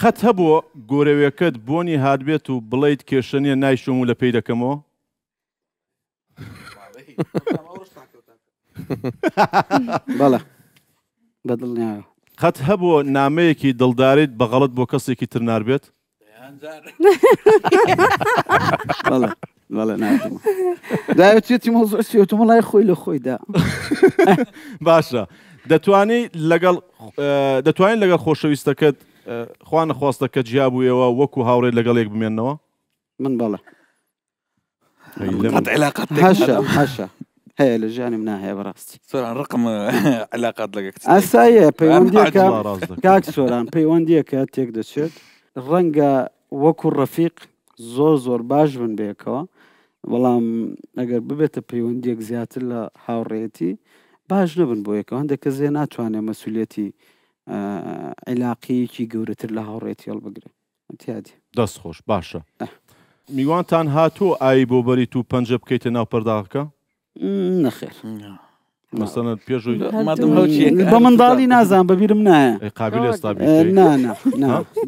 قەت هەبوو گۆرەویەکەت بۆنی هاتبێت و بڵیت کێشە نیە نایشۆم و لە پێی دەکەمەوە؟ بەڵێ بەدڵنیایە. قەت هەبوو نامەیەکی دڵداریت بەغەڵت بۆ کەسێکی تر ناربێت؟ بەڵێ بەڵێ ناردمە. داوێتی مۆزوع سێتم وڵای خۆی لە خۆیدا. باشە. دەتوانین لەگەڵ خۆشەویستەکەت خوا نەخواستە کە جیا بوویەوە وەکو هاوڕێ لەگەڵێک بمێننەوە؟ من بەڵێ علاقات هەشە هەیە لە ژیانی منە هەیە بەڕاستی. سۆران ڕقم علاقات لەگەڵ ئاساییە پەیوەندیەکە کاک سۆران پەیوەندیەکە تێک دەچێت ڕەنگە وەکو ڕەفیق زۆر باش بن بێکەوە، بەڵام ئەگەر ببێتە پەیوەندیەک زیاتر لە هاوڕێتی باش نەبن بۆ یەکەوە. هەندێک کەس ناتوانێت مەسئولیەتی عیلاقیەکی گەورەتر لە هاوڕێتی هەڵبگرێت. دەست خۆش باشە. میوانتان هاتووە ئایی بۆ بەریت و پەنجە بکەیتە ناو پەرداغەکە؟ نەخێر. مەسەڵەن پێشووی بە منداڵی نازان بەبیرم نایە. قابل ئێستا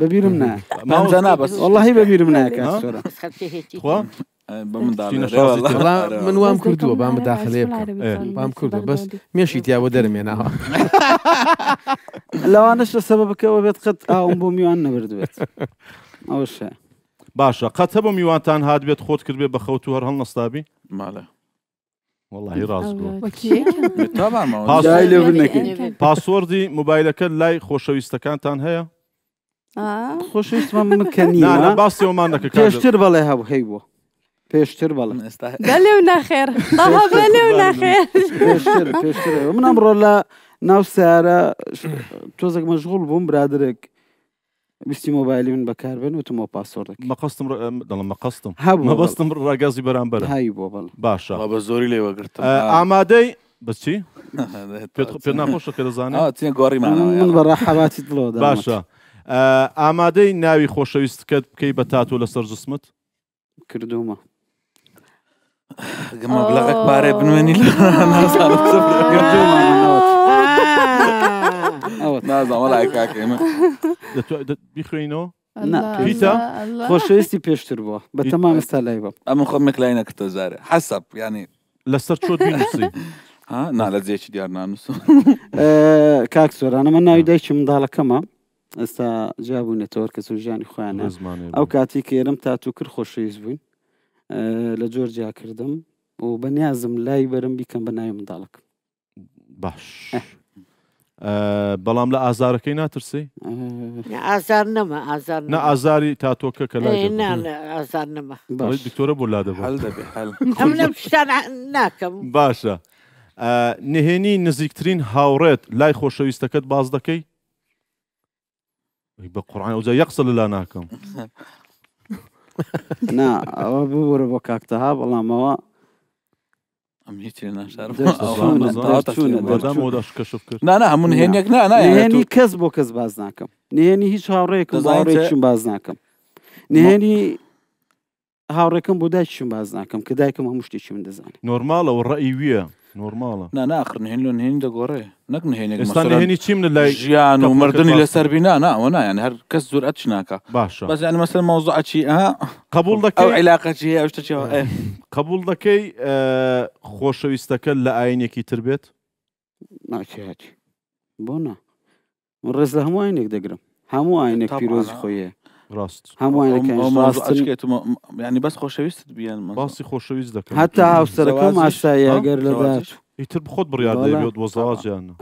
بەبیرم نایە. وەڵڵاهی بەبیرم نایە کاک سۆران. من وام کردووە بام بەداخلێ بکەم بام کردووە بەس مێشی تیا بۆ دەرمێناوە. لەوانش لە سەبەبەکەەوە بێت قەت ئاوم بۆ میوان نەبردوێت. ئەوەشە باشە. قەت هەبوو میوانتان هاتبێت خۆت کردبێ بە خەوت و هەر هەڵ نەستابی؟ ماڵە واللهی ڕاست بوو. پاسوەردی موبایلەکە لای خۆشەویستەکانتان هەیە؟ خۆشەویستمان مکەنی باسیەوەمان نەکە پێشتر بەڵێ هەبوو هەی بوو پێشتر بەڵێ بەلێ و ناخێر بەلێ و ناخێر پێشتر من ئەمڕۆ لە ناو سیارە تۆزێک مەشغوڵ بووم برادرێک ویستی مۆبایلی من بەکاربێن وتمەوە پاسوەردێک مەقەستم مەبەستم ڕاگەزی بەرامبەر هایی بۆ بەڵ باشە بە زۆری لێوەگرتم. ئامادەی بچی پێ ناخۆشەکە دەزانێت من بەڕاحەواتی دڵەوە باشە. ئامادەی ناوی خۆشەویستکەت بکەی بە تاتۆ لەسەر جسمت؟ کردومە. گەمە بڵەغێک پارێ بنوێنی نازانم وەڵای کاکە ئێمە بیخوێنەوە؟ پیتە خۆشەویستی پێشتر بووە بە تەمام ئێستا لای بە ئەمن خۆمێک لای نەکردە زارێ حەسەب ینی لەسەر چۆت بینووسی؟ نا لە جێکی دیار نانووسم. کاک سۆرانە من ناوی دایکی منداڵەکەمە ئێستا جیابوونێتەوە کە ژیانی خۆیانە ئەو کاتی کە ئێرم تاتوو کرد خۆشەویست بووین لە جۆرجیا کردم و بەنیازم لای بەرم بیکەم بە ناوی منداڵەکەم. باش. بەڵام لە ئازارەکەی ناترسی؟ ئازار نەما ئازار نە ئازاری تاتۆکە کە لای ئازار نەما دکتۆرە بۆ لا دەبێت ئەم لەم شتان ناکەم. باشە. نهێنی نزیکترین هاوڕێت لای خۆشەویستەکەت باز دەکەی؟ بە قورعان ئەوجا یەقسە لەلا ناکەم. نا ئەوە ببوورە بۆ کاکتەها بەڵامەوە ئەم هیچ ناشار کەشف کرد. نا هەموو نهێنێک نهێنی کەس بۆ کەس باز ناکەم. نهێنی هیچ هاوڕێکم باوڕێکشم باز ناکەم. نهێنی هاوڕێکم بۆ دایکشم باز ناکەم کە دایکم هەموو شتێکی من دەزانێت. نۆرمالە و ڕەئی ویە نۆرمالە. ناخر نهێن لە نهێنی دەگۆڕێ نەک نهێنێک ئێستا نهێنی چیم لە لای ژیان و مردنی لەسەر بینا ناوە نایەن هەر کەس زورئەت ناکە. باشە. بەس یعنی مەسەڵەن مەوزوعەکی قبول دەکەی ئەو عیلاقەتی هەیە ئەو شتێکەوە قبول دەکەی خۆشەویستەکە لە ئاینێکی تر بێت؟ ناکێتی بۆ نا من ڕێز لە هەموو ئاینێک دەگرم. هەموو ئاینێک پیرۆزی خۆیە ڕاست. هەموو ینی بەس خۆشەویستت بیان باسی خۆشەویست دەکەم. هەتا هاوسەرەکەم ئاسایی ئەگەر لەدار ئیتر بخۆت بڕیار دەبێت بۆ زەواجیانە.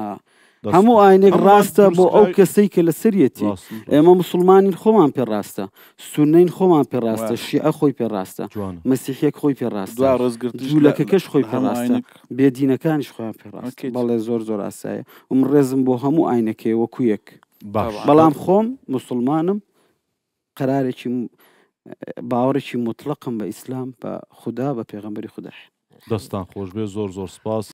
هەموو ئاینێک ڕاستە بۆ ئەو کەسەی کە لە سەرەتی ئێمە موسڵمانین خۆمان پێڕاستە، سونەین خۆمان پێڕاستە، شیعە خۆی پێڕاستە، مەسیحیەک خۆی پێڕاستە، جوولەکەکەش خۆی پێڕاستە، بێدینەکانیش خۆیان پێڕاست. بەڵێ زۆر ئاسایە و من ڕێزم بۆ هەموو ئاینەکەی وەکو یەک. بەڵام خۆم موسڵمانم قەرارێکی باوەڕێکی مطلقم بە ئیسلام بە خودا بە پێغەمبەری خودا. دەستان خۆش بێ زۆر سپاس.